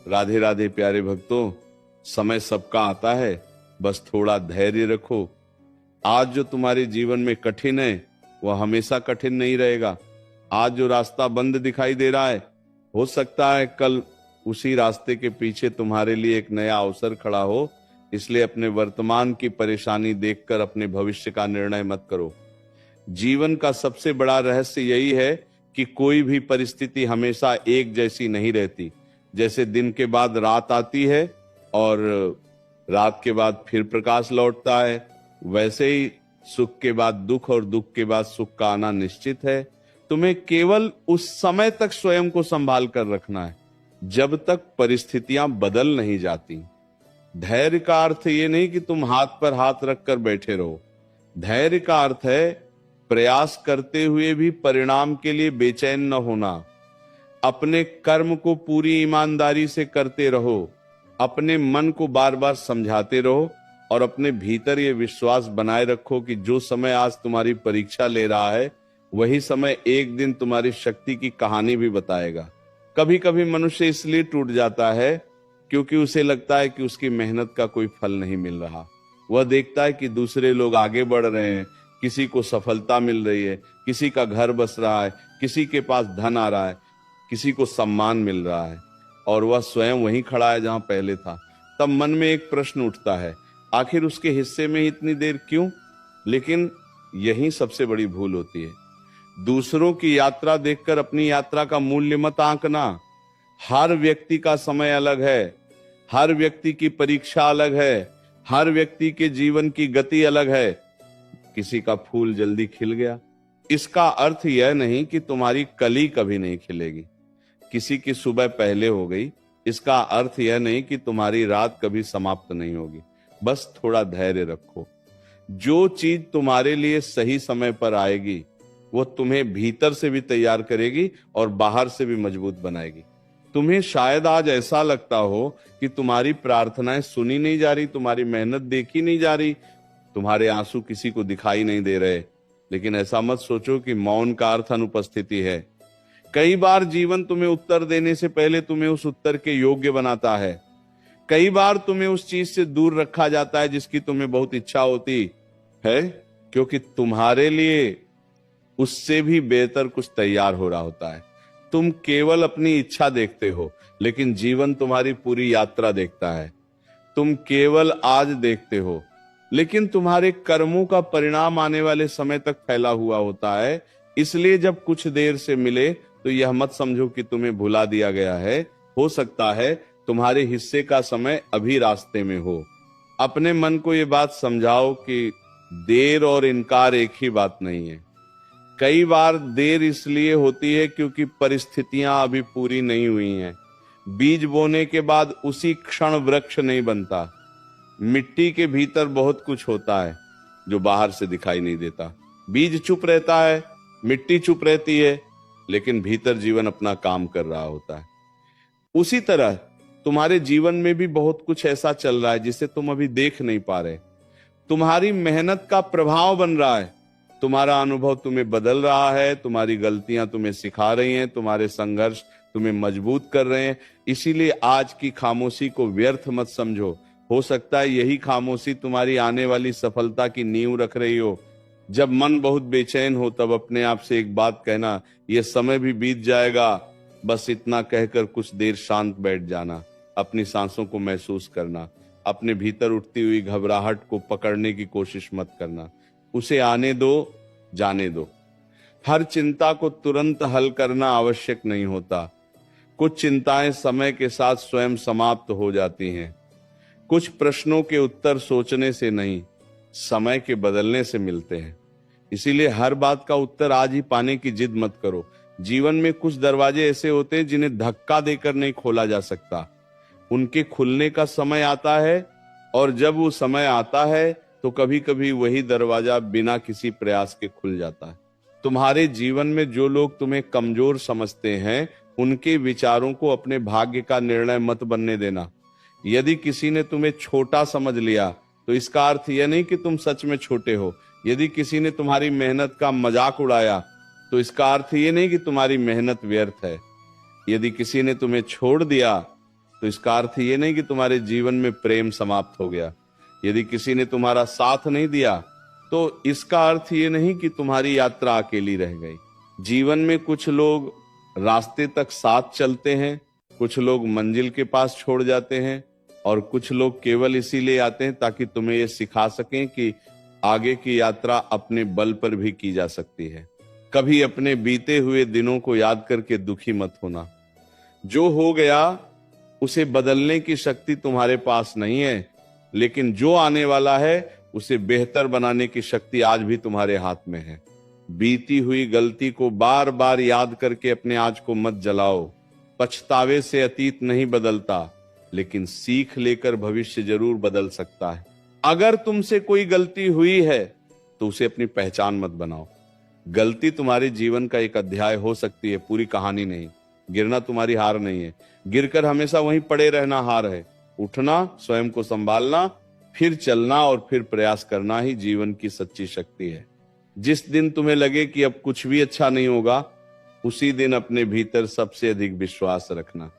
राधे राधे प्यारे भक्तों, समय सबका आता है, बस थोड़ा धैर्य रखो। आज जो तुम्हारे जीवन में कठिन है वह हमेशा कठिन नहीं रहेगा। आज जो रास्ता बंद दिखाई दे रहा है, हो सकता है कल उसी रास्ते के पीछे तुम्हारे लिए एक नया अवसर खड़ा हो। इसलिए अपने वर्तमान की परेशानी देखकर अपने भविष्य का निर्णय मत करो। जीवन का सबसे बड़ा रहस्य यही है कि कोई भी परिस्थिति हमेशा एक जैसी नहीं रहती। जैसे दिन के बाद रात आती है और रात के बाद फिर प्रकाश लौटता है, वैसे ही सुख के बाद दुख और दुख के बाद सुख का आना निश्चित है। तुम्हें केवल उस समय तक स्वयं को संभाल कर रखना है जब तक परिस्थितियां बदल नहीं जाती। धैर्य का अर्थ ये नहीं कि तुम हाथ पर हाथ रखकर बैठे रहो। धैर्य का अर्थ है प्रयास करते हुए भी परिणाम के लिए बेचैन न होना। अपने कर्म को पूरी ईमानदारी से करते रहो। अपने मन को बार बार समझाते रहो और अपने भीतर ये विश्वास बनाए रखो कि जो समय आज तुम्हारी परीक्षा ले रहा है, वही समय एक दिन तुम्हारी शक्ति की कहानी भी बताएगा। कभी कभी मनुष्य इसलिए टूट जाता है क्योंकि उसे लगता है कि उसकी मेहनत का कोई फल नहीं मिल रहा। वह देखता है कि दूसरे लोग आगे बढ़ रहे हैं, किसी को सफलता मिल रही है, किसी का घर बस रहा है, किसी के पास धन आ रहा है, किसी को सम्मान मिल रहा है, और वह स्वयं वहीं खड़ा है जहां पहले था। तब मन में एक प्रश्न उठता है, आखिर उसके हिस्से में इतनी देर क्यों? लेकिन यही सबसे बड़ी भूल होती है। दूसरों की यात्रा देखकर अपनी यात्रा का मूल्य मत आंकना। हर व्यक्ति का समय अलग है, हर व्यक्ति की परीक्षा अलग है, हर व्यक्ति के जीवन की गति अलग है। किसी का फूल जल्दी खिल गया, इसका अर्थ यह नहीं कि तुम्हारी कली कभी नहीं खिलेगी। किसी की सुबह पहले हो गई, इसका अर्थ यह नहीं कि तुम्हारी रात कभी समाप्त नहीं होगी। बस थोड़ा धैर्य रखो। जो चीज तुम्हारे लिए सही समय पर आएगी वो तुम्हें भीतर से भी तैयार करेगी और बाहर से भी मजबूत बनाएगी। तुम्हें शायद आज ऐसा लगता हो कि तुम्हारी प्रार्थनाएं सुनी नहीं जा रही, तुम्हारी मेहनत देखी नहीं जा रही, तुम्हारे आंसू किसी को दिखाई नहीं दे रहे। लेकिन ऐसा मत सोचो कि मौन का अर्थ अनुपस्थिति है। कई बार जीवन तुम्हें उत्तर देने से पहले तुम्हें उस उत्तर के योग्य बनाता है। कई बार तुम्हें उस चीज से दूर रखा जाता है जिसकी तुम्हें बहुत इच्छा होती है, क्योंकि तुम्हारे लिए उससे भी बेहतर कुछ तैयार हो रहा होता है। तुम केवल अपनी इच्छा देखते हो, लेकिन जीवन तुम्हारी पूरी यात्रा देखता है। तुम केवल आज देखते हो, लेकिन तुम्हारे कर्मों का परिणाम आने वाले समय तक फैला हुआ होता है। इसलिए जब कुछ देर से मिले तो यह मत समझो कि तुम्हें भुला दिया गया है। हो सकता है तुम्हारे हिस्से का समय अभी रास्ते में हो। अपने मन को यह बात समझाओ कि देर और इनकार एक ही बात नहीं है। कई बार देर इसलिए होती है क्योंकि परिस्थितियां अभी पूरी नहीं हुई हैं। बीज बोने के बाद उसी क्षण वृक्ष नहीं बनता। मिट्टी के भीतर बहुत कुछ होता है जो बाहर से दिखाई नहीं देता। बीज चुप रहता है, मिट्टी चुप रहती है, लेकिन भीतर जीवन अपना काम कर रहा होता है। उसी तरह तुम्हारे जीवन में भी बहुत कुछ ऐसा चल रहा है जिसे तुम अभी देख नहीं पा रहे। तुम्हारी मेहनत का प्रभाव बन रहा है। तुम्हारा अनुभव तुम्हें बदल रहा है, तुम्हारी गलतियां तुम्हें सिखा रही हैं, तुम्हारे संघर्ष तुम्हें मजबूत कर रहे हैं। इसीलिए आज की खामोशी को व्यर्थ मत समझो। हो सकता है यही खामोशी तुम्हारी आने वाली सफलता की नींव रख रही हो। जब मन बहुत बेचैन हो तब अपने आप से एक बात कहना, यह समय भी बीत जाएगा। बस इतना कहकर कुछ देर शांत बैठ जाना। अपनी सांसों को महसूस करना। अपने भीतर उठती हुई घबराहट को पकड़ने की कोशिश मत करना। उसे आने दो, जाने दो। हर चिंता को तुरंत हल करना आवश्यक नहीं होता। कुछ चिंताएं समय के साथ स्वयं समाप्त हो जाती हैं। कुछ प्रश्नों के उत्तर सोचने से नहीं, समय के बदलने से मिलते हैं। इसीलिए हर बात का उत्तर आज ही पाने की जिद मत करो। जीवन में कुछ दरवाजे ऐसे होते हैं जिन्हें धक्का देकर नहीं खोला जा सकता। उनके खुलने का समय आता है, और जब वो समय आता है तो कभी कभी वही दरवाजा बिना किसी प्रयास के खुल जाता है। तुम्हारे जीवन में जो लोग तुम्हें कमजोर समझते हैं, उनके विचारों को अपने भाग्य का निर्णय मत बनने देना। यदि किसी ने तुम्हें छोटा समझ लिया तो इसका अर्थ यह नहीं कि तुम सच में छोटे हो। यदि किसी ने तुम्हारी मेहनत का मजाक उड़ाया तो इसका अर्थ यह नहीं कि तुम्हारी मेहनत व्यर्थ है। यदि किसी ने तुम्हें छोड़ दिया तो इसका अर्थ ये नहीं कि तुम्हारे जीवन में प्रेम समाप्त हो गया। यदि किसी ने तुम्हारा साथ नहीं दिया तो इसका अर्थ ये नहीं कि तुम्हारी यात्रा अकेली रह गई। जीवन में कुछ लोग रास्ते तक साथ चलते हैं, कुछ लोग मंजिल के पास छोड़ जाते हैं, और कुछ लोग केवल इसीलिए आते हैं ताकि तुम्हें ये सिखा सकें कि आगे की यात्रा अपने बल पर भी की जा सकती है। कभी अपने बीते हुए दिनों को याद करके दुखी मत होना। जो हो गया उसे बदलने की शक्ति तुम्हारे पास नहीं है, लेकिन जो आने वाला है उसे बेहतर बनाने की शक्ति आज भी तुम्हारे हाथ में है। बीती हुई गलती को बार बार याद करके अपने आज को मत जलाओ। पछतावे से अतीत नहीं बदलता, लेकिन सीख लेकर भविष्य जरूर बदल सकता है। अगर तुमसे कोई गलती हुई है तो उसे अपनी पहचान मत बनाओ। गलती तुम्हारे जीवन का एक अध्याय हो सकती है, पूरी कहानी नहीं। गिरना तुम्हारी हार नहीं है, गिरकर हमेशा वहीं पड़े रहना हार है। उठना, स्वयं को संभालना, फिर चलना और फिर प्रयास करना ही जीवन की सच्ची शक्ति है। जिस दिन तुम्हें लगे कि अब कुछ भी अच्छा नहीं होगा, उसी दिन अपने भीतर सबसे अधिक विश्वास रखना,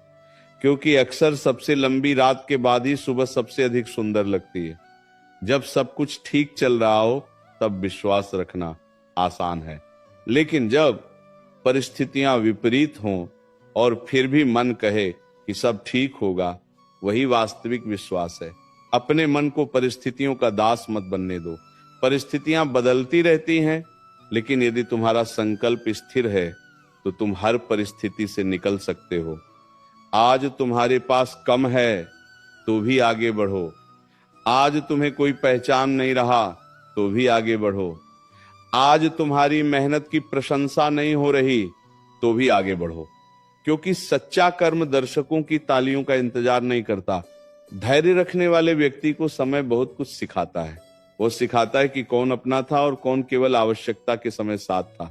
क्योंकि अक्सर सबसे लंबी रात के बाद ही सुबह सबसे अधिक सुंदर लगती है। जब सब कुछ ठीक चल रहा हो तब विश्वास रखना आसान है, लेकिन जब परिस्थितियां विपरीत हों और फिर भी मन कहे कि सब ठीक होगा, वही वास्तविक विश्वास है। अपने मन को परिस्थितियों का दास मत बनने दो। परिस्थितियां बदलती रहती हैं, लेकिन यदि तुम्हारा संकल्प स्थिर है तो तुम हर परिस्थिति से निकल सकते हो। आज तुम्हारे पास कम है तो भी आगे बढ़ो। आज तुम्हें कोई पहचान नहीं रहा तो भी आगे बढ़ो। आज तुम्हारी मेहनत की प्रशंसा नहीं हो रही तो भी आगे बढ़ो, क्योंकि सच्चा कर्म दर्शकों की तालियों का इंतजार नहीं करता। धैर्य रखने वाले व्यक्ति को समय बहुत कुछ सिखाता है। वो सिखाता है कि कौन अपना था और कौन केवल आवश्यकता के समय साथ था।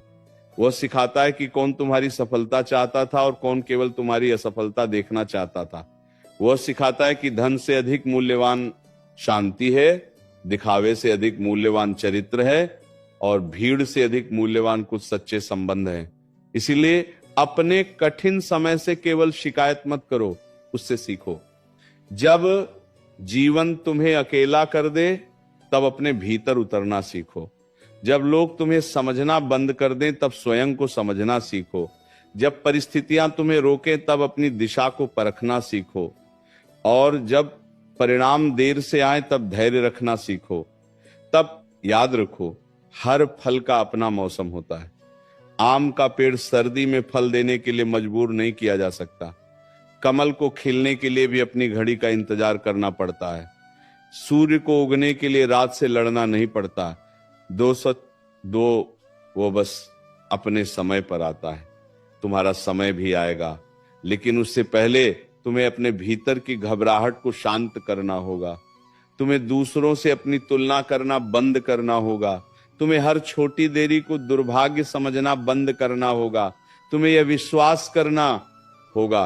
वह सिखाता है कि कौन तुम्हारी सफलता चाहता था और कौन केवल तुम्हारी असफलता देखना चाहता था। वह सिखाता है कि धन से अधिक मूल्यवान शांति है, दिखावे से अधिक मूल्यवान चरित्र है, और भीड़ से अधिक मूल्यवान कुछ सच्चे संबंध हैं। इसीलिए अपने कठिन समय से केवल शिकायत मत करो, उससे सीखो। जब जीवन तुम्हें अकेला कर दे तब अपने भीतर उतरना सीखो। जब लोग तुम्हें समझना बंद कर दें तब स्वयं को समझना सीखो। जब परिस्थितियां तुम्हें रोकें तब अपनी दिशा को परखना सीखो। और जब परिणाम देर से आए तब धैर्य रखना सीखो। तब याद रखो, हर फल का अपना मौसम होता है। आम का पेड़ सर्दी में फल देने के लिए मजबूर नहीं किया जा सकता। कमल को खिलने के लिए भी अपनी घड़ी का इंतजार करना पड़ता है। सूर्य को उगने के लिए रात से लड़ना नहीं पड़ता। 202 वो बस अपने समय पर आता है। तुम्हारा समय भी आएगा, लेकिन उससे पहले तुम्हें अपने भीतर की घबराहट को शांत करना होगा। तुम्हें दूसरों से अपनी तुलना करना बंद करना होगा। तुम्हें हर छोटी देरी को दुर्भाग्य समझना बंद करना होगा। तुम्हें यह विश्वास करना होगा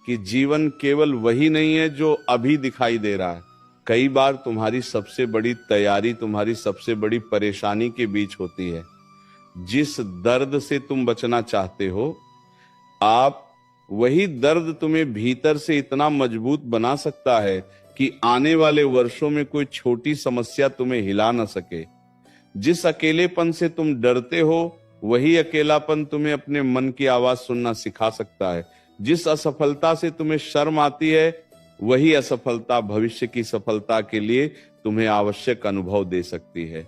कि जीवन केवल वही नहीं है जो अभी दिखाई दे रहा है। कई बार तुम्हारी सबसे बड़ी तैयारी तुम्हारी सबसे बड़ी परेशानी के बीच होती है। जिस दर्द से तुम बचना चाहते हो, आप वही दर्द तुम्हें भीतर से इतना मजबूत बना सकता है कि आने वाले वर्षों में कोई छोटी समस्या तुम्हें हिला न सके। जिस अकेलेपन से तुम डरते हो, वही अकेलापन तुम्हें अपने मन की आवाज सुनना सिखा सकता है। जिस असफलता से तुम्हें शर्म आती है, वही असफलता भविष्य की सफलता के लिए तुम्हें आवश्यक अनुभव दे सकती है।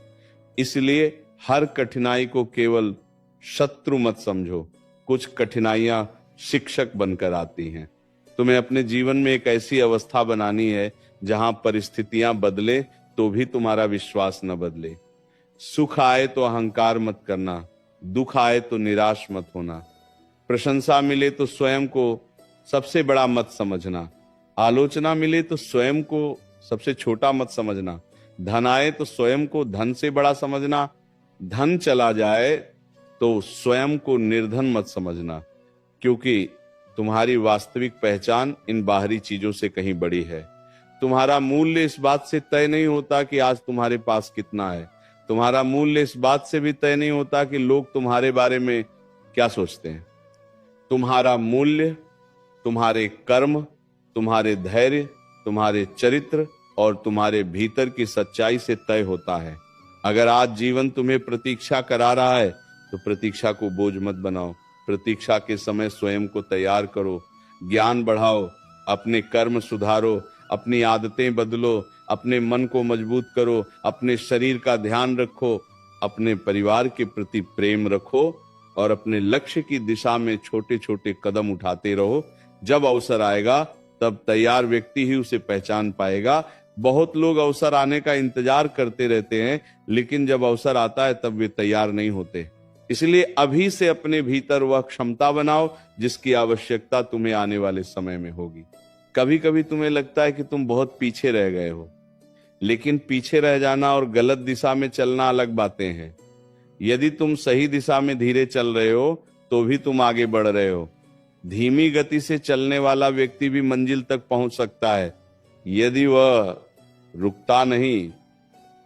इसलिए हर कठिनाई को केवल शत्रु मत समझो। कुछ कठिनाइयां शिक्षक बनकर आती हैं। तुम्हें अपने जीवन में एक ऐसी अवस्था बनानी है जहां परिस्थितियां बदले तो भी तुम्हारा विश्वास न बदले। सुख आए तो अहंकार मत करना, दुख आए तो निराश मत होना। प्रशंसा मिले तो स्वयं को सबसे बड़ा मत समझना, आलोचना मिले तो स्वयं को सबसे छोटा मत समझना। धन आए तो स्वयं को धन से बड़ा समझना, धन चला जाए तो स्वयं को निर्धन मत समझना, क्योंकि तुम्हारी वास्तविक पहचान इन बाहरी चीजों से कहीं बड़ी है। तुम्हारा मूल्य इस बात से तय नहीं होता कि आज तुम्हारे पास कितना है। तुम्हारा मूल्य इस बात से भी तय नहीं होता कि लोग तुम्हारे बारे में क्या सोचते हैं। तुम्हारा मूल्य तुम्हारे कर्म तुम्हारे धैर्य, तुम्हारे चरित्र और तुम्हारे भीतर की सच्चाई से तय होता है। अगर आज जीवन तुम्हें प्रतीक्षा करा रहा है तो प्रतीक्षा को बोझ मत बनाओ। प्रतीक्षा के समय स्वयं को तैयार करो, ज्ञान बढ़ाओ, अपने कर्म सुधारो, अपनी आदतें बदलो, अपने मन को मजबूत करो, अपने शरीर का ध्यान रखो, अपने परिवार के प्रति प्रेम रखो और अपने लक्ष्य की दिशा में छोटे छोटे कदम उठाते रहो। जब अवसर आएगा तब तैयार व्यक्ति ही उसे पहचान पाएगा। बहुत लोग अवसर आने का इंतजार करते रहते हैं, लेकिन जब अवसर आता है तब वे तैयार नहीं होते। इसलिए अभी से अपने भीतर वह क्षमता बनाओ जिसकी आवश्यकता तुम्हें आने वाले समय में होगी। कभी कभी तुम्हें लगता है कि तुम बहुत पीछे रह गए हो, लेकिन पीछे रह जाना और गलत दिशा में चलना अलग बातें हैं। यदि तुम सही दिशा में धीरे चल रहे हो तो भी तुम आगे बढ़ रहे हो। धीमी गति से चलने वाला व्यक्ति भी मंजिल तक पहुंच सकता है यदि वह रुकता नहीं।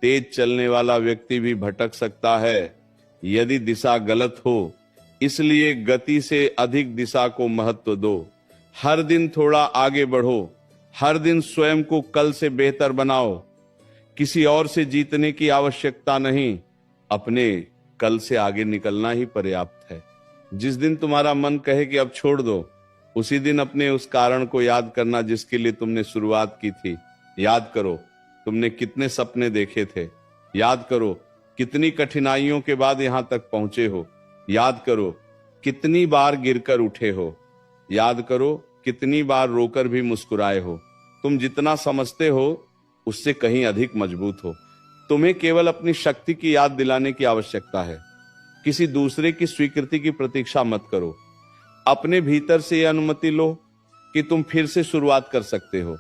तेज चलने वाला व्यक्ति भी भटक सकता है यदि दिशा गलत हो। इसलिए गति से अधिक दिशा को महत्व दो। हर दिन थोड़ा आगे बढ़ो, हर दिन स्वयं को कल से बेहतर बनाओ। किसी और से जीतने की आवश्यकता नहीं, अपने कल से आगे निकलना ही पर्याप्त है। जिस दिन तुम्हारा मन कहे कि अब छोड़ दो, उसी दिन अपने उस कारण को याद करना जिसके लिए तुमने शुरुआत की थी। याद करो तुमने कितने सपने देखे थे, याद करो कितनी कठिनाइयों के बाद यहां तक पहुंचे हो, याद करो कितनी बार गिरकर उठे हो, याद करो कितनी बार रोकर भी मुस्कुराए हो। तुम जितना समझते हो उससे कहीं अधिक मजबूत हो। तुम्हें केवल अपनी शक्ति की याद दिलाने की आवश्यकता है। किसी दूसरे की स्वीकृति की प्रतीक्षा मत करो। अपने भीतर से यह अनुमति लो कि तुम फिर से शुरुआत कर सकते हो।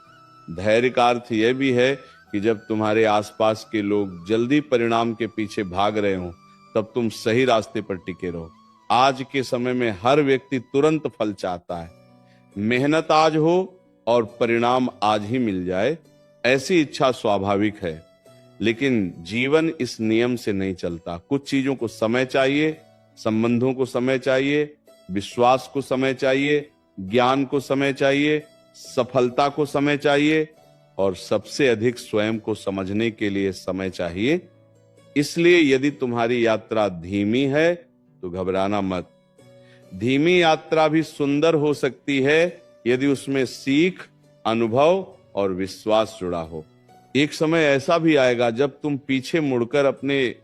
धैर्य का अर्थ यह भी है कि जब तुम्हारे आसपास के लोग जल्दी परिणाम के पीछे भाग रहे हो तब तुम सही रास्ते पर टिके रहो। आज के समय में हर व्यक्ति तुरंत फल चाहता है। मेहनत आज हो और परिणाम आज ही मिल जाए, ऐसी इच्छा स्वाभाविक है। लेकिन जीवन इस नियम से नहीं चलता। कुछ चीजों को समय चाहिए, संबंधों को समय चाहिए, विश्वास को समय चाहिए, ज्ञान को समय चाहिए, सफलता को समय चाहिए और सबसे अधिक स्वयं को समझने के लिए समय चाहिए। इसलिए यदि तुम्हारी यात्रा धीमी है तो घबराना मत। धीमी यात्रा भी सुंदर हो सकती है यदि उसमें सीख, अनुभव और विश्वास जुड़ा हो। एक समय ऐसा भी आएगा जब तुम पीछे मुड़कर अपने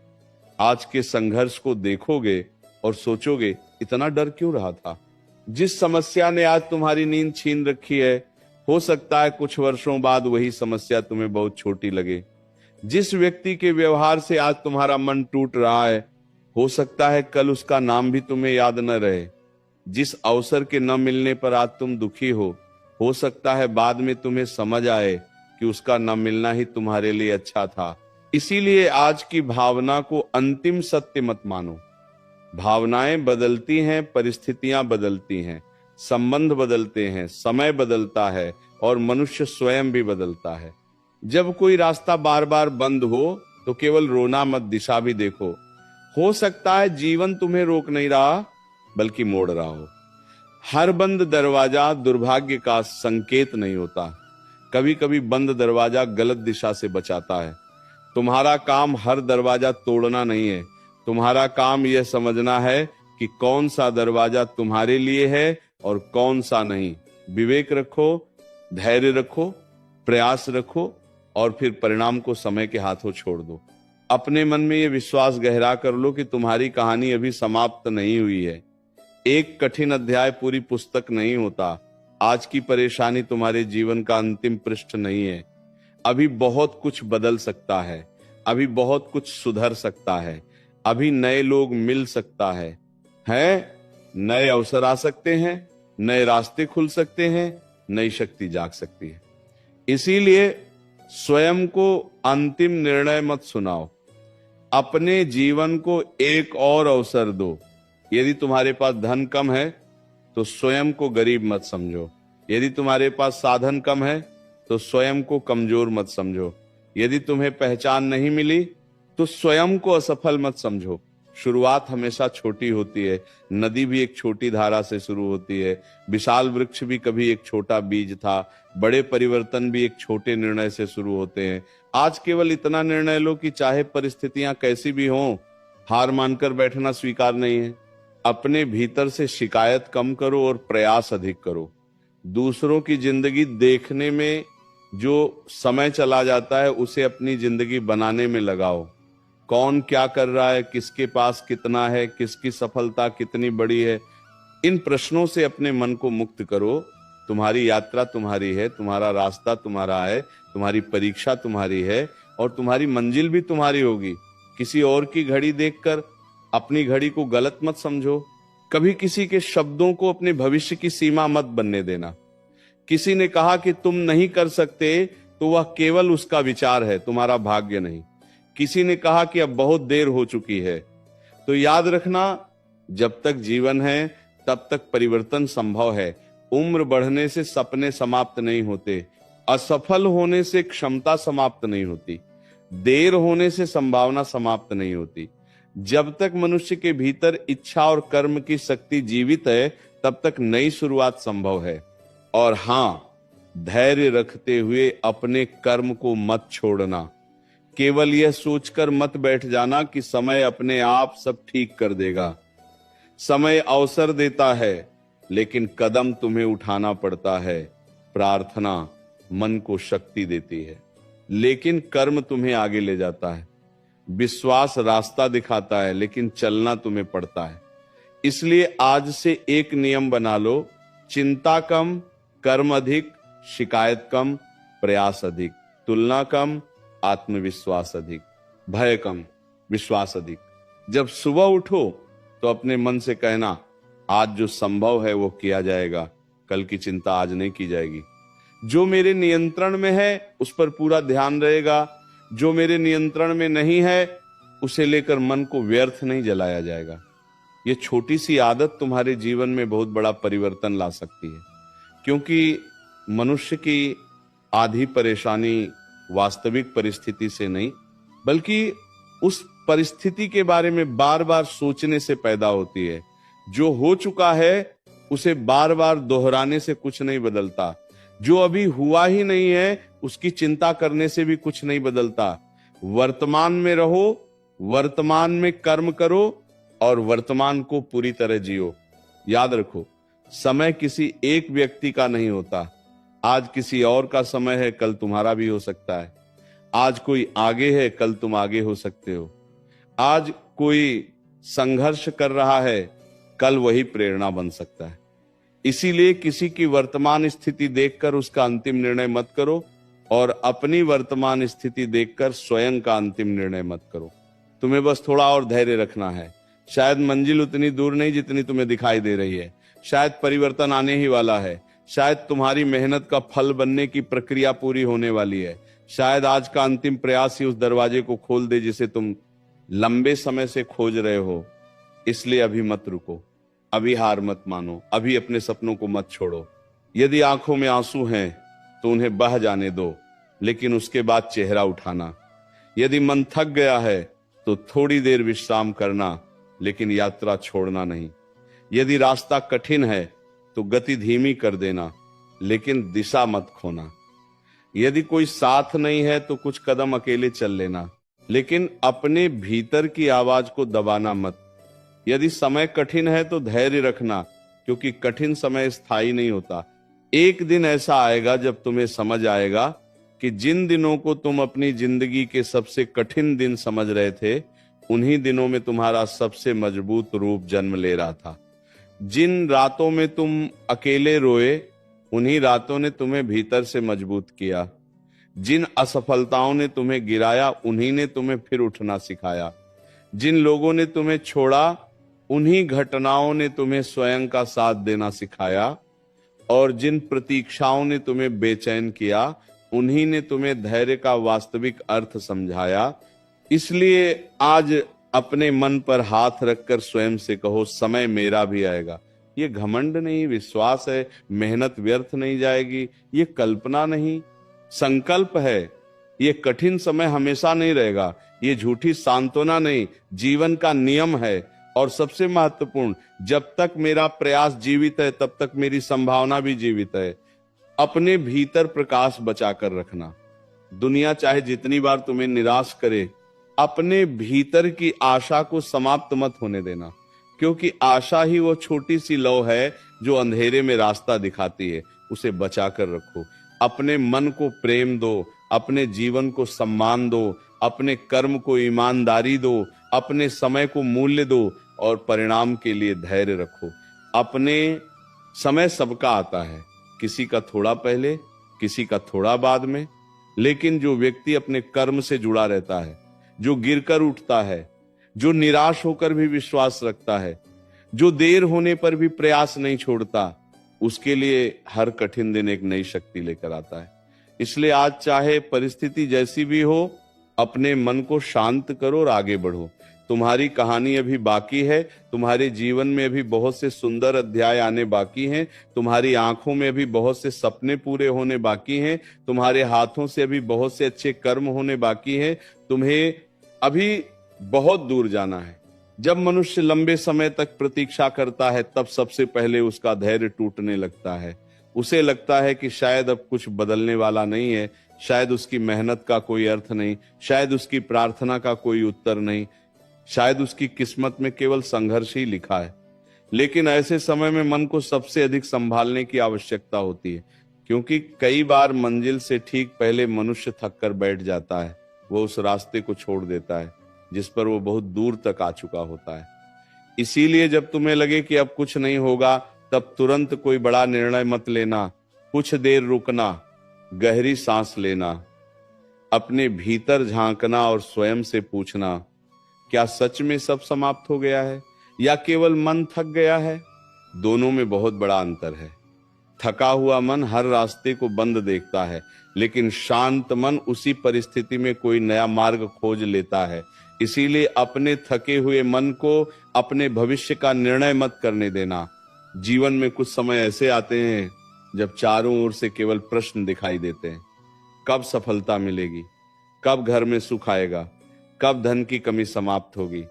आज के संघर्ष को देखोगे और सोचोगे इतना डर क्यों रहा था। जिस समस्या ने आज तुम्हारी नींद छीन रखी है, हो सकता है कुछ वर्षों बाद वही समस्या तुम्हें बहुत छोटी लगे। जिस व्यक्ति के व्यवहार से आज तुम्हारा मन टूट रहा है, हो सकता है कल उसका नाम भी तुम्हें याद न रहे। जिस अवसर के न मिलने पर आज तुम दुखी हो सकता है बाद में तुम्हें समझ आए कि उसका न मिलना ही तुम्हारे लिए अच्छा था। इसीलिए आज की भावना को अंतिम सत्य मत मानो। भावनाएं बदलती हैं, परिस्थितियां बदलती हैं, संबंध बदलते हैं, समय बदलता है और मनुष्य स्वयं भी बदलता है। जब कोई रास्ता बार बार बंद हो तो केवल रोना मत, दिशा भी देखो। हो सकता है जीवन तुम्हें रोक नहीं रहा बल्कि मोड़ रहा हो। हर बंद दरवाजा दुर्भाग्य का संकेत नहीं होता। कभी कभी बंद दरवाजा गलत दिशा से बचाता है। तुम्हारा काम हर दरवाजा तोड़ना नहीं है, तुम्हारा काम यह समझना है कि कौन सा दरवाजा तुम्हारे लिए है और कौन सा नहीं। विवेक रखो, धैर्य रखो, प्रयास रखो और फिर परिणाम को समय के हाथों छोड़ दो। अपने मन में यह विश्वास गहरा कर लो कि तुम्हारी कहानी अभी समाप्त नहीं हुई है। एक कठिन अध्याय पूरी पुस्तक नहीं होता। आज की परेशानी तुम्हारे जीवन का अंतिम पृष्ठ नहीं है। अभी बहुत कुछ बदल सकता है, अभी बहुत कुछ सुधर सकता है, अभी नए लोग मिल सकता है, नए अवसर आ सकते हैं, नए रास्ते खुल सकते हैं, नई शक्ति जाग सकती है। इसीलिए स्वयं को अंतिम निर्णय मत सुनाओ। अपने जीवन को एक और अवसर दो। यदि तुम्हारे पास धन कम है तो स्वयं को गरीब मत समझो। यदि तुम्हारे पास साधन कम है तो स्वयं को कमजोर मत समझो। यदि तुम्हें पहचान नहीं मिली तो स्वयं को असफल मत समझो। शुरुआत हमेशा छोटी होती है। नदी भी एक छोटी धारा से शुरू होती है। विशाल वृक्ष भी कभी एक छोटा बीज था। बड़े परिवर्तन भी एक छोटे निर्णय से शुरू होते हैं। आज केवल इतना निर्णय लो कि चाहे परिस्थितियां कैसी भी हों, हार मानकर बैठना स्वीकार नहीं है। अपने भीतर से शिकायत कम करो और प्रयास अधिक करो। दूसरों की जिंदगी देखने में जो समय चला जाता है, उसे अपनी जिंदगी बनाने में लगाओ। कौन क्या कर रहा है, किसके पास कितना है, किसकी सफलता कितनी बड़ी है, इन प्रश्नों से अपने मन को मुक्त करो। तुम्हारी यात्रा तुम्हारी है, तुम्हारा रास्ता तुम्हारा है, तुम्हारी परीक्षा तुम्हारी है और तुम्हारी मंजिल भी तुम्हारी होगी। किसी और की घड़ी देखकर अपनी घड़ी को गलत मत समझो। कभी किसी के शब्दों को अपने भविष्य की सीमा मत बनने देना। किसी ने कहा कि तुम नहीं कर सकते, तो वह केवल उसका विचार है, तुम्हारा भाग्य नहीं। किसी ने कहा कि अब बहुत देर हो चुकी है, तो याद रखना, जब तक जीवन है तब तक परिवर्तन संभव है। उम्र बढ़ने से सपने समाप्त नहीं होते, असफल होने से क्षमता समाप्त नहीं होती, देर होने से संभावना समाप्त नहीं होती। जब तक मनुष्य के भीतर इच्छा और कर्म की शक्ति जीवित है, तब तक नई शुरुआत संभव है। और हां, धैर्य रखते हुए अपने कर्म को मत छोड़ना। केवल यह सोचकर मत बैठ जाना कि समय अपने आप सब ठीक कर देगा। समय अवसर देता है, लेकिन कदम तुम्हें उठाना पड़ता है। प्रार्थना मन को शक्ति देती है, लेकिन कर्म तुम्हें आगे ले जाता है। विश्वास रास्ता दिखाता है, लेकिन चलना तुम्हें पड़ता है। इसलिए आज से एक नियम बना लो, चिंता कम, कर्म अधिक, शिकायत कम, प्रयास अधिक, तुलना कम, आत्मविश्वास अधिक, भय कम, विश्वास अधिक। जब सुबह उठो तो अपने मन से कहना, आज जो संभव है वो किया जाएगा, कल की चिंता आज नहीं की जाएगी। जो मेरे नियंत्रण में है उस पर पूरा ध्यान रहेगा, जो मेरे नियंत्रण में नहीं है उसे लेकर मन को व्यर्थ नहीं जलाया जाएगा। ये छोटी सी आदत तुम्हारे जीवन में बहुत बड़ा परिवर्तन ला सकती है, क्योंकि मनुष्य की आधी परेशानी वास्तविक परिस्थिति से नहीं, बल्कि उस परिस्थिति के बारे में बार बार सोचने से पैदा होती है। जो हो चुका है उसे बार बार दोहराने से कुछ नहीं बदलता। जो अभी हुआ ही नहीं है उसकी चिंता करने से भी कुछ नहीं बदलता। वर्तमान में रहो, वर्तमान में कर्म करो और वर्तमान को पूरी तरह जियो। याद रखो, समय किसी एक व्यक्ति का नहीं होता। आज किसी और का समय है, कल तुम्हारा भी हो सकता है। आज कोई आगे है, कल तुम आगे हो सकते हो। आज कोई संघर्ष कर रहा है, कल वही प्रेरणा बन सकता है। इसीलिए किसी की वर्तमान स्थिति देखकर उसका अंतिम निर्णय मत करो और अपनी वर्तमान स्थिति देखकर स्वयं का अंतिम निर्णय मत करो। तुम्हें बस थोड़ा और धैर्य रखना है। शायद मंजिल उतनी दूर नहीं जितनी तुम्हें दिखाई दे रही है। शायद परिवर्तन आने ही वाला है। शायद तुम्हारी मेहनत का फल बनने की प्रक्रिया पूरी होने वाली है। शायद आज का अंतिम प्रयास ही उस दरवाजे को खोल दे जिसे तुम लंबे समय से खोज रहे हो। इसलिए अभी मत रुको, अभी हार मत मानो, अभी अपने सपनों को मत छोड़ो। यदि आंखों में आंसू हैं तो उन्हें बह जाने दो, लेकिन उसके बाद चेहरा उठाना। यदि मन थक गया है तो थोड़ी देर विश्राम करना, लेकिन यात्रा छोड़ना नहीं। यदि रास्ता कठिन है तो गति धीमी कर देना, लेकिन दिशा मत खोना। यदि कोई साथ नहीं है तो कुछ कदम अकेले चल लेना, लेकिन अपने भीतर की आवाज को दबाना मत। यदि समय कठिन है तो धैर्य रखना, क्योंकि कठिन समय स्थायी नहीं होता। एक दिन ऐसा आएगा जब तुम्हें समझ आएगा कि जिन दिनों को तुम अपनी जिंदगी के सबसे कठिन दिन समझ रहे थे, उन्हीं दिनों में तुम्हारा सबसे मजबूत रूप जन्म ले रहा था। जिन रातों में तुम अकेले रोए, उन्हीं रातों ने तुम्हें भीतर से मजबूत किया। जिन असफलताओं ने तुम्हें गिराया, उन्हीं ने तुम्हें फिर उठना सिखाया। जिन लोगों ने तुम्हें छोड़ा, उन्हीं घटनाओं ने तुम्हें स्वयं का साथ देना सिखाया। और जिन प्रतीक्षाओं ने तुम्हें बेचैन किया, उन्हीं ने तुम्हें धैर्य का वास्तविक अर्थ समझाया। इसलिए आज अपने मन पर हाथ रखकर स्वयं से कहो, समय मेरा भी आएगा। ये घमंड नहीं, विश्वास है। मेहनत व्यर्थ नहीं जाएगी। ये कल्पना नहीं, संकल्प है। ये कठिन समय हमेशा नहीं रहेगा, ये झूठी सांत्वना नहीं, जीवन का नियम है। और सबसे महत्वपूर्ण, जब तक मेरा प्रयास जीवित है तब तक मेरी संभावना भी जीवित है। अपने भीतर प्रकाश बचा कर रखना। दुनिया चाहे जितनी बार तुम्हें निराश करे, अपने भीतर की आशा को समाप्त मत होने देना, क्योंकि आशा ही वो छोटी सी लौ है जो अंधेरे में रास्ता दिखाती है। उसे बचा कर रखो। अपने मन को प्रेम दो, अपने जीवन को सम्मान दो, अपने कर्म को ईमानदारी दो, अपने समय को मूल्य दो और परिणाम के लिए धैर्य रखो। अपने समय सबका आता है, किसी का थोड़ा पहले, किसी का थोड़ा बाद में, लेकिन जो व्यक्ति अपने कर्म से जुड़ा रहता है, जो गिरकर उठता है, जो निराश होकर भी विश्वास रखता है, जो देर होने पर भी प्रयास नहीं छोड़ता, उसके लिए हर कठिन दिन एक नई शक्ति लेकर आता है। इसलिए आज चाहे परिस्थिति जैसी भी हो, अपने मन को शांत करो और आगे बढ़ो। तुम्हारी कहानी अभी बाकी है, तुम्हारे जीवन में अभी बहुत से सुंदर अध्याय आने बाकी हैं, तुम्हारी आंखों में अभी बहुत से सपने पूरे होने बाकी हैं, तुम्हारे हाथों से अभी बहुत से अच्छे कर्म होने बाकी हैं। तुम्हें अभी बहुत दूर जाना है। जब मनुष्य लंबे समय तक प्रतीक्षा करता है, तब सबसे पहले उसका धैर्य टूटने लगता है। उसे लगता है कि शायद अब कुछ बदलने वाला नहीं है, शायद उसकी मेहनत का कोई अर्थ नहीं, शायद उसकी प्रार्थना का कोई उत्तर नहीं, शायद उसकी किस्मत में केवल संघर्ष ही लिखा है। लेकिन ऐसे समय में मन को सबसे अधिक संभालने की आवश्यकता होती है, क्योंकि कई बार मंजिल से ठीक पहले मनुष्य थक कर बैठ जाता है। वो उस रास्ते को छोड़ देता है जिस पर वो बहुत दूर तक आ चुका होता है। इसीलिए जब तुम्हें लगे कि अब कुछ नहीं होगा, तब तुरंत कोई बड़ा निर्णय मत लेना। कुछ देर रुकना, गहरी सांस लेना, अपने भीतर झांकना और स्वयं से पूछना, क्या सच में सब समाप्त हो गया है या केवल मन थक गया है? दोनों में बहुत बड़ा अंतर है। थका हुआ मन हर रास्ते को बंद देखता है, लेकिन शांत मन उसी परिस्थिति में कोई नया मार्ग खोज लेता है। इसीलिए अपने थके हुए मन को अपने भविष्य का निर्णय मत करने देना। जीवन में कुछ समय ऐसे आते हैं जब चारों ओर से केवल प्रश्न दिखाई देते हैं। कब सफलता मिलेगी? कब घर में सुख आएगा? कब धन की कमी समाप्त होगी?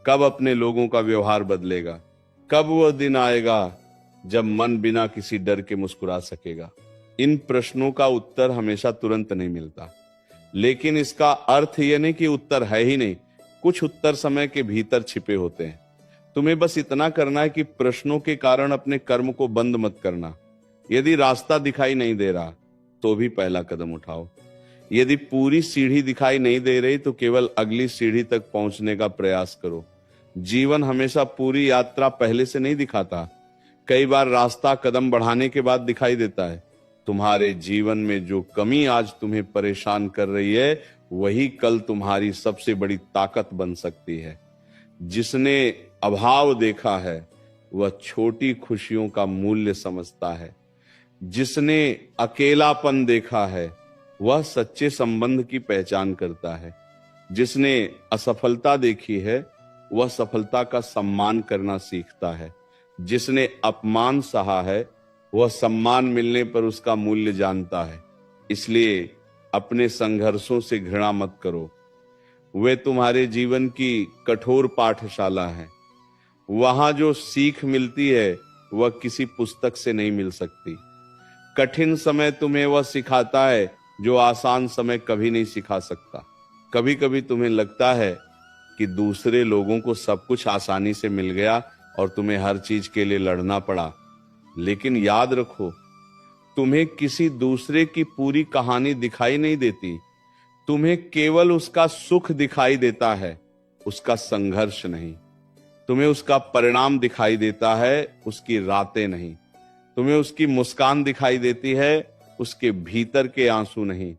कब अपने लोगों का व्यवहार बदलेगा? कब वह दिन आएगा जब मन बिना किसी डर के मुस्कुरा सकेगा? इन प्रश्नों का उत्तर हमेशा तुरंत नहीं मिलता, लेकिन इसका अर्थ यह नहीं कि उत्तर है ही नहीं। कुछ उत्तर समय के भीतर छिपे होते हैं। तुम्हें बस इतना करना है कि प्रश्नों के कारण अपने कर्म को बंद मत करना। यदि रास्ता दिखाई नहीं दे रहा तो भी पहला कदम उठाओ। यदि पूरी सीढ़ी दिखाई नहीं दे रही तो केवल अगली सीढ़ी तक पहुंचने का प्रयास करो। जीवन हमेशा पूरी यात्रा पहले से नहीं दिखाता, कई बार रास्ता कदम बढ़ाने के बाद दिखाई देता है। तुम्हारे जीवन में जो कमी आज तुम्हें परेशान कर रही है, वही कल तुम्हारी सबसे बड़ी ताकत बन सकती है। जिसने अभाव देखा है वह छोटी खुशियों का मूल्य समझता है। जिसने अकेलापन देखा है वह सच्चे संबंध की पहचान करता है। जिसने असफलता देखी है वह सफलता का सम्मान करना सीखता है। जिसने अपमान सहा है वह सम्मान मिलने पर उसका मूल्य जानता है। इसलिए अपने संघर्षों से घृणा मत करो, वे तुम्हारे जीवन की कठोर पाठशाला है। वहां जो सीख मिलती है वह किसी पुस्तक से नहीं मिल सकती। कठिन समय तुम्हें वह सिखाता है जो आसान समय कभी नहीं सिखा सकता। कभी कभी तुम्हें लगता है कि दूसरे लोगों को सब कुछ आसानी से मिल गया और तुम्हें हर चीज के लिए लड़ना पड़ा, लेकिन याद रखो, तुम्हें किसी दूसरे की पूरी कहानी दिखाई नहीं देती। तुम्हें केवल उसका सुख दिखाई देता है, उसका संघर्ष नहीं। तुम्हें उसका परिणाम दिखाई देता है, उसकी रातें नहीं। तुम्हें उसकी मुस्कान दिखाई देती है, उसके भीतर के आंसू नहीं।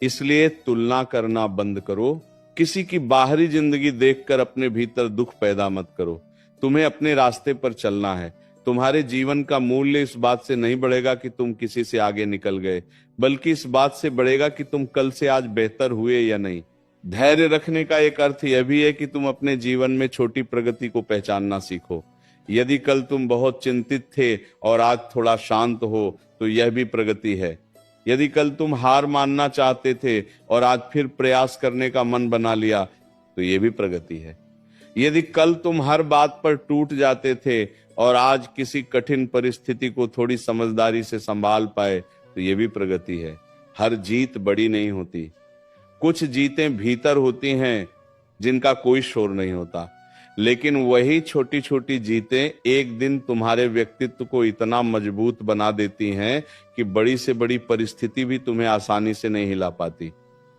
इसलिए तुलना करना बंद करो। किसी की बाहरी जिंदगी देखकर अपने भीतर दुख पैदा मत करो। तुम्हें अपने रास्ते पर चलना है। तुम्हारे जीवन का मूल्य इस बात से नहीं बढ़ेगा कि तुम किसी से आगे निकल गए, बल्कि इस बात से बढ़ेगा कि तुम कल से आज बेहतर हुए या नहीं। धैर्य रखने का एक अर्थ यह भी है कि तुम अपने जीवन में छोटी प्रगति को पहचानना सीखो। यदि कल तुम बहुत चिंतित थे और आज थोड़ा शांत हो तो यह भी प्रगति है। यदि कल तुम हार मानना चाहते थे और आज फिर प्रयास करने का मन बना लिया तो ये भी प्रगति है। यदि कल तुम हर बात पर टूट जाते थे और आज किसी कठिन परिस्थिति को थोड़ी समझदारी से संभाल पाए तो ये भी प्रगति है। हर जीत बड़ी नहीं होती, कुछ जीतें भीतर होती हैं जिनका कोई शोर नहीं होता, लेकिन वही छोटी छोटी जीतें एक दिन तुम्हारे व्यक्तित्व को इतना मजबूत बना देती हैं कि बड़ी से बड़ी परिस्थिति भी तुम्हें आसानी से नहीं हिला पाती।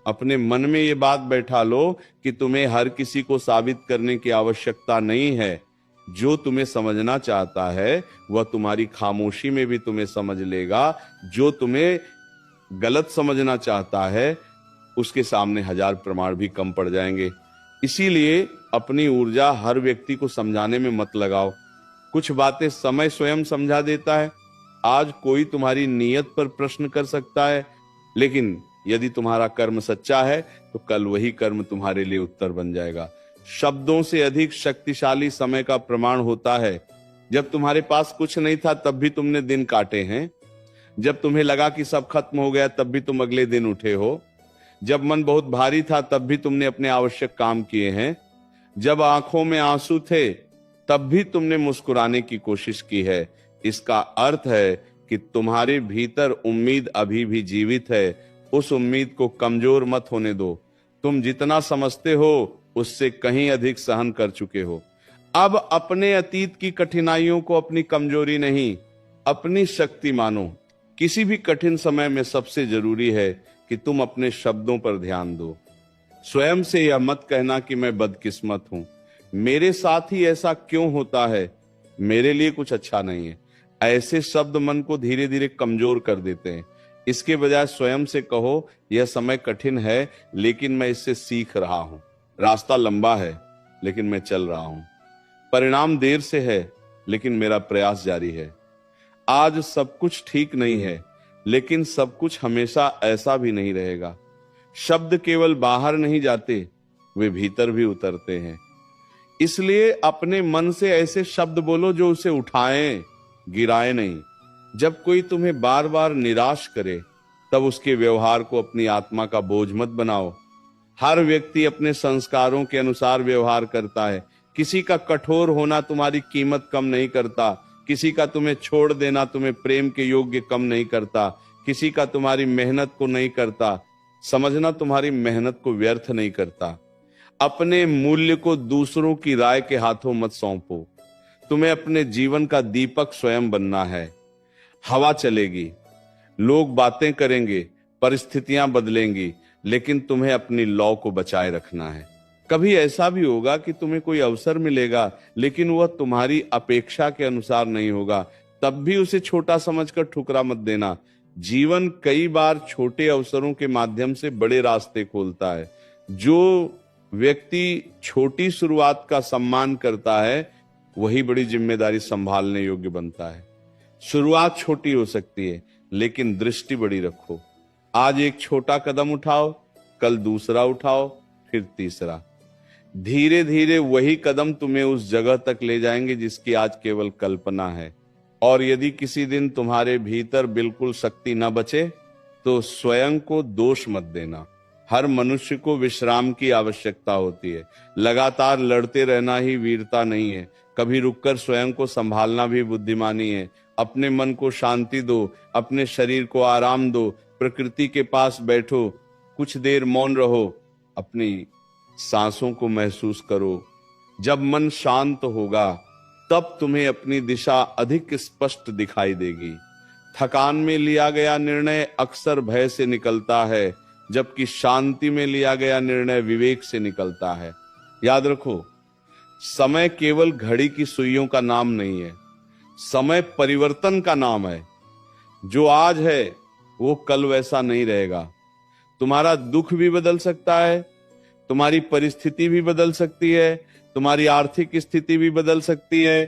अपने मन में ये बात बैठा लो कि तुम्हें हर किसी को साबित करने की आवश्यकता नहीं है। जो तुम्हें समझना चाहता है वह तुम्हारी खामोशी में भी तुम्हें समझ लेगा। जो तुम्हें गलत समझना चाहता है उसके सामने 1000 प्रमाण भी कम पड़ जाएंगे। इसीलिए अपनी ऊर्जा हर व्यक्ति को समझाने में मत लगाओ। कुछ बातें समय स्वयं समझा देता है। आज कोई तुम्हारी नीयत पर प्रश्न कर सकता है, लेकिन यदि तुम्हारा कर्म सच्चा है तो कल वही कर्म तुम्हारे लिए उत्तर बन जाएगा। शब्दों से अधिक शक्तिशाली समय का प्रमाण होता है। जब तुम्हारे पास कुछ नहीं था तब भी तुमने दिन काटे हैं। जब तुम्हें लगा कि सब खत्म हो गया तब भी तुम अगले दिन उठे हो। जब मन बहुत भारी था तब भी तुमने अपने आवश्यक काम किए हैं। जब आंखों में आंसू थे तब भी तुमने मुस्कुराने की कोशिश की है। इसका अर्थ है कि तुम्हारे भीतर उम्मीद अभी भी जीवित है। उस उम्मीद को कमजोर मत होने दो। तुम जितना समझते हो उससे कहीं अधिक सहन कर चुके हो। अब अपने अतीत की कठिनाइयों को अपनी कमजोरी नहीं, अपनी शक्ति मानो। किसी भी कठिन समय में सबसे जरूरी है कि तुम अपने शब्दों पर ध्यान दो। स्वयं से यह मत कहना कि मैं बदकिस्मत हूं, मेरे साथ ही ऐसा क्यों होता है, मेरे लिए कुछ अच्छा नहीं है। ऐसे शब्द मन को धीरे धीरे कमजोर कर देते हैं। इसके बजाय स्वयं से कहो, यह समय कठिन है लेकिन मैं इससे सीख रहा हूं। रास्ता लंबा है लेकिन मैं चल रहा हूं। परिणाम देर से है लेकिन मेरा प्रयास जारी है। आज सब कुछ ठीक नहीं है लेकिन सब कुछ हमेशा ऐसा भी नहीं रहेगा। शब्द केवल बाहर नहीं जाते, वे भीतर भी उतरते हैं। इसलिए अपने मन से ऐसे शब्द बोलो जो उसे उठाएं, गिराए नहीं। जब कोई तुम्हें बार बार निराश करे तब उसके व्यवहार को अपनी आत्मा का बोझ मत बनाओ। हर व्यक्ति अपने संस्कारों के अनुसार व्यवहार करता है। किसी का कठोर होना तुम्हारी कीमत कम नहीं करता। किसी का तुम्हें छोड़ देना तुम्हें प्रेम के योग्य कम नहीं करता। किसी का तुम्हारी मेहनत को नहीं करता। समझना तुम्हारी मेहनत को व्यर्थ नहीं करता। अपने मूल्य को दूसरों की राय के हाथों मत सौंपो। तुम्हें अपने जीवन का दीपक स्वयं बनना है। हवा चलेगी, लोग बातें करेंगे, परिस्थितियां बदलेंगी, लेकिन तुम्हें अपनी लौ को बचाए रखना है। कभी ऐसा भी होगा कि तुम्हें कोई अवसर मिलेगा लेकिन वह तुम्हारी अपेक्षा के अनुसार नहीं होगा, तब भी उसे छोटा समझकर ठुकरा मत देना। जीवन कई बार छोटे अवसरों के माध्यम से बड़े रास्ते खोलता है। जो व्यक्ति छोटी शुरुआत का सम्मान करता है वही बड़ी जिम्मेदारी संभालने योग्य बनता है। शुरुआत छोटी हो सकती है लेकिन दृष्टि बड़ी रखो। आज एक छोटा कदम उठाओ, कल दूसरा उठाओ, फिर तीसरा। धीरे धीरे वही कदम तुम्हें उस जगह तक ले जाएंगे जिसकी आज केवल कल्पना है। और यदि किसी दिन तुम्हारे भीतर बिल्कुल शक्ति न बचे तो स्वयं को दोष मत देना। हर मनुष्य को विश्राम की आवश्यकता होती है। लगातार लड़ते रहना ही वीरता नहीं है। कभी रुककर स्वयं को संभालना भी बुद्धिमानी है। अपने मन को शांति दो, अपने शरीर को आराम दो, प्रकृति के पास बैठो, कुछ देर मौन रहो, अपनी सांसों को महसूस करो। जब मन शांत होगा तब तुम्हें अपनी दिशा अधिक स्पष्ट दिखाई देगी। थकान में लिया गया निर्णय अक्सर भय से निकलता है, जबकि शांति में लिया गया निर्णय विवेक से निकलता है। याद रखो, समय केवल घड़ी की सुइयों का नाम नहीं है, समय परिवर्तन का नाम है। जो आज है वो कल वैसा नहीं रहेगा। तुम्हारा दुख भी बदल सकता है, तुम्हारी परिस्थिति भी बदल सकती है, तुम्हारी आर्थिक स्थिति भी बदल सकती है,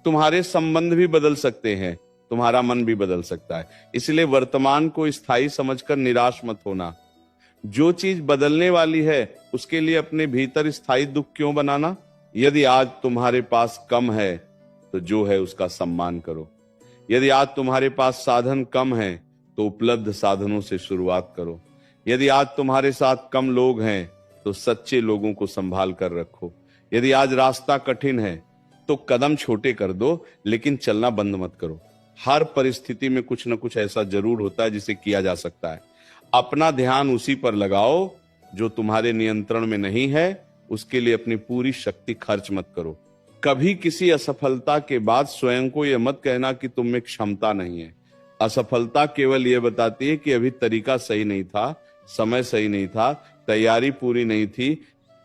तुम्हारे संबंध भी बदल सकते हैं, तुम्हारा मन भी बदल सकता है। इसलिए वर्तमान को स्थायी समझकर निराश मत होना। जो चीज बदलने वाली है उसके लिए अपने भीतर स्थायी दुख क्यों बनाना। यदि आज तुम्हारे पास कम है तो जो है उसका सम्मान करो। यदि आज तुम्हारे पास साधन कम है तो उपलब्ध साधनों से शुरुआत करो। यदि आज तुम्हारे साथ कम लोग हैं तो सच्चे लोगों को संभाल कर रखो। यदि आज रास्ता कठिन है तो कदम छोटे कर दो, लेकिन चलना बंद मत करो। हर परिस्थिति में कुछ न कुछ ऐसा जरूर होता है जिसे किया जा सकता है। अपना ध्यान उसी पर लगाओ जो तुम्हारे नियंत्रण में नहीं है। उसके लिए अपनी पूरी शक्ति खर्च मत करो। कभी किसी असफलता के बाद स्वयं को यह मत कहना कि तुम में क्षमता नहीं है। असफलता केवल यह बताती है कि अभी तरीका सही नहीं था, समय सही नहीं था, तैयारी पूरी नहीं थी,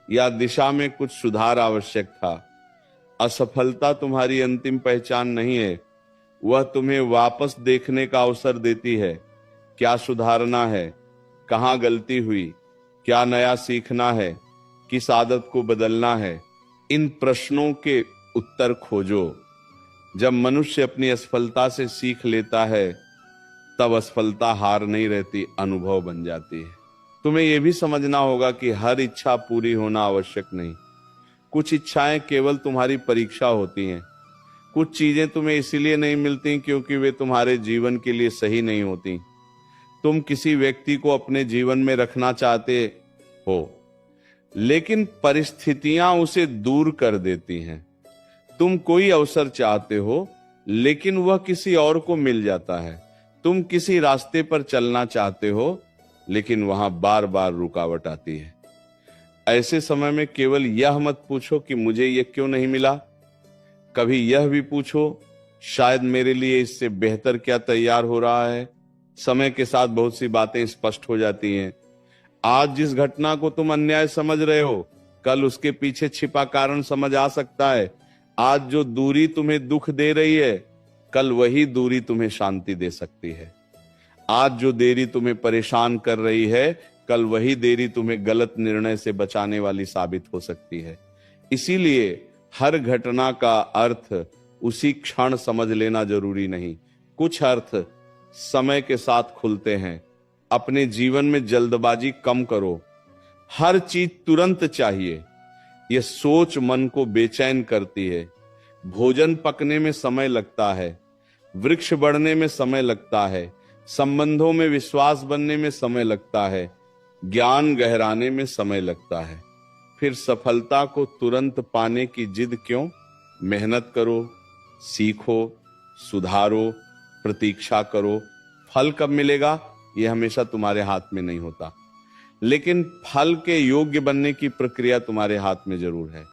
या दिशा में कुछ सुधार आवश्यक था। असफलता तुम्हारी अंतिम पहचान नहीं है, वह तुम्हें वापस देखने का अवसर देती है। क्या सुधारना है, कहाँ गलती हुई, क्या नया सीखना है, किस आदत को बदलना है, इन प्रश्नों के उत्तर खोजो। जब मनुष्य अपनी असफलता से सीख लेता है तब असफलता हार नहीं रहती, अनुभव बन जाती है। तुम्हें यह भी समझना होगा कि हर इच्छा पूरी होना आवश्यक नहीं। कुछ इच्छाएं केवल तुम्हारी परीक्षा होती हैं। कुछ चीजें तुम्हें इसीलिए नहीं मिलती क्योंकि वे तुम्हारे जीवन के लिए सही नहीं होती। तुम किसी व्यक्ति को अपने जीवन में रखना चाहते हो, लेकिन परिस्थितियां उसे दूर कर देती हैं। तुम कोई अवसर चाहते हो, लेकिन वह किसी और को मिल जाता है। तुम किसी रास्ते पर चलना चाहते हो, लेकिन वहां बार बार रुकावट आती है। ऐसे समय में केवल यह मत पूछो कि मुझे यह क्यों नहीं मिला। कभी यह भी पूछो, शायद मेरे लिए इससे बेहतर क्या तैयार हो रहा है। समय के साथ बहुत सी बातें स्पष्ट हो जाती हैं। आज जिस घटना को तुम अन्याय समझ रहे हो, कल उसके पीछे छिपा कारण समझ आ सकता है। आज जो दूरी तुम्हें दुख दे रही है, कल वही दूरी तुम्हें शांति दे सकती है। आज जो देरी तुम्हें परेशान कर रही है, कल वही देरी तुम्हें गलत निर्णय से बचाने वाली साबित हो सकती है। इसीलिए हर घटना का अर्थ उसी क्षण समझ लेना जरूरी नहीं। कुछ अर्थ समय के साथ खुलते हैं। अपने जीवन में जल्दबाजी कम करो। हर चीज तुरंत चाहिए, यह सोच मन को बेचैन करती है। भोजन पकने में समय लगता है, वृक्ष बढ़ने में समय लगता है, संबंधों में विश्वास बनने में समय लगता है, ज्ञान गहराने में समय लगता है। फिर सफलता को तुरंत पाने की जिद क्यों? मेहनत करो, सीखो, सुधारो, प्रतीक्षा करो। फल कब मिलेगा यह हमेशा तुम्हारे हाथ में नहीं होता, लेकिन फल के योग्य बनने की प्रक्रिया तुम्हारे हाथ में जरूर है।